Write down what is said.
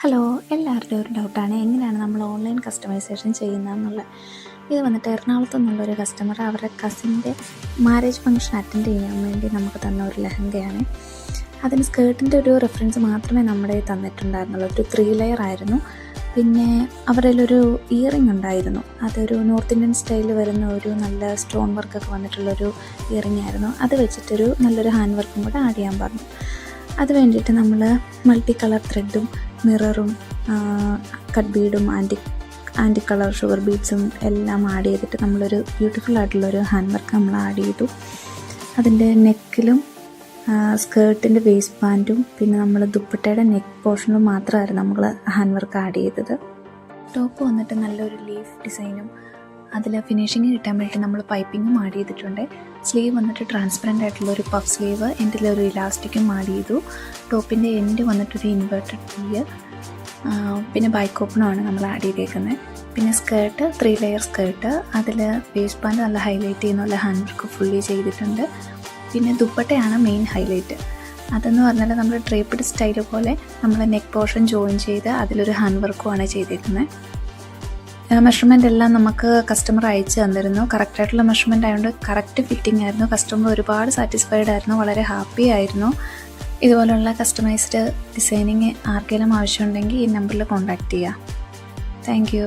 Hello, എല്ലാവരുടെയും ഒരു ഡൗട്ടാണ് എങ്ങനെയാണ് നമ്മൾ ഓൺലൈൻ കസ്റ്റമൈസേഷൻ ചെയ്യുന്നതെന്നുള്ളത്. ഇത് വന്നിട്ട് എറണാകുളത്തു നിന്നുള്ളൊരു കസ്റ്റമർ അവരുടെ കസിൻ്റെ മാരേജ് ഫംഗ്ഷൻ അറ്റൻഡ് ചെയ്യാൻ വേണ്ടി നമുക്ക് തന്ന ഒരു ലെഹങ്കയാണ്. അതിന് സ്കേർട്ടിൻ്റെ ഒരു റെഫറൻസ് മാത്രമേ നമ്മുടെ തന്നിട്ടുണ്ടായിരുന്നുള്ളൂ. ഒരു 3 ലെയർ ആയിരുന്നു. പിന്നെ അവരുടെ ഒരു ഇയറിംഗ് ഉണ്ടായിരുന്നു. അതൊരു നോർത്ത് ഇന്ത്യൻ സ്റ്റൈലിൽ വരുന്ന ഒരു നല്ല സ്റ്റോൺ വർക്കൊക്കെ വന്നിട്ടുള്ളൊരു ഇയറിംഗ് ആയിരുന്നു. അത് വെച്ചിട്ടൊരു നല്ലൊരു ഹാൻഡ് വർക്കും കൂടെ ആഡ് ചെയ്യാൻ പറഞ്ഞു. അത് വേണ്ടിയിട്ട് നമ്മൾ മൾട്ടി കളർ ത്രെഡും മിററും കട്ട് ബീഡും ആൻറ്റി കളർ ഷുഗർ ബീഡ്സും എല്ലാം ആഡ് ചെയ്തിട്ട് നമ്മളൊരു ബ്യൂട്ടിഫുൾ ആയിട്ടുള്ളൊരു ഹാൻഡ് വർക്ക് നമ്മൾ ആഡ് ചെയ്തു. അതിൻ്റെ നെക്കിലും സ്കേർട്ടിൻ്റെ വേസ്റ്റ് ബാൻഡും പിന്നെ നമ്മൾ ദുപ്പട്ടയുടെ നെക്ക് പോർഷനും മാത്രമായിരുന്നു നമ്മൾ ഹാൻഡ് വർക്ക് ആഡ് ചെയ്തത്. ടോപ്പ് വന്നിട്ട് നല്ലൊരു ലീഫ് ഡിസൈനും അതിൽ ഫിനിഷിങ് കിട്ടാൻ വേണ്ടി നമ്മൾ പൈപ്പിങ്ങും ആഡ് ചെയ്തിട്ടുണ്ട്. സ്ലീവ് വന്നിട്ട് ട്രാൻസ്പെറൻ്റ് ആയിട്ടുള്ള ഒരു പഫ് സ്ലീവ്, എൻഡിലൊരു ഇലാസ്റ്റിക്കും ആഡ് ചെയ്തു. ടോപ്പിൻ്റെ എൻഡ് വന്നിട്ടൊരു ഇൻവേർട്ടഡ് പീ, പിന്നെ ബൈക്ക് ഓപ്പണുമാണ് നമ്മൾ ആഡ് ചെയ്തേക്കുന്നത്. പിന്നെ സ്കേർട്ട് 3 ലെയർ സ്കേർട്ട്, അതിൽ വേസ്റ്റ് ബാൻഡ് നല്ല ഹൈലൈറ്റ് ചെയ്യുന്ന പോലെ ഹാൻഡ് വർക്ക് ഫുള്ളി ചെയ്തിട്ടുണ്ട്. പിന്നെ ദുപ്പട്ടയാണ് മെയിൻ ഹൈലൈറ്റ്. അതെന്ന് പറഞ്ഞാൽ നമ്മൾ ഡ്രേപ്ഡ് സ്റ്റൈൽ പോലെ നമ്മൾ നെക്ക് പോർഷൻ ജോയിൻ ചെയ്ത് അതിലൊരു ഹാൻഡ് വർക്കുമാണ് ചെയ്തേക്കുന്നത്. മെഷർമെൻ്റ് എല്ലാം നമുക്ക് കസ്റ്റമർ അയച്ചു തന്നിരുന്നു. കറക്റ്റായിട്ടുള്ള മെഷർമെൻ്റ് ആയതുകൊണ്ട് കറക്റ്റ് ഫിറ്റിംഗ് ആയിരുന്നു. കസ്റ്റമർ ഒരുപാട് സാറ്റിസ്ഫൈഡ് ആയിരുന്നു, വളരെ ഹാപ്പി ആയിരുന്നു. ഇതുപോലുള്ള കസ്റ്റമൈസ്ഡ് ഡിസൈനിങ് ആർക്കെങ്കിലും ആവശ്യമുണ്ടെങ്കിൽ ഈ നമ്പറിൽ കോൺടാക്റ്റ് ചെയ്യുക. Thank you.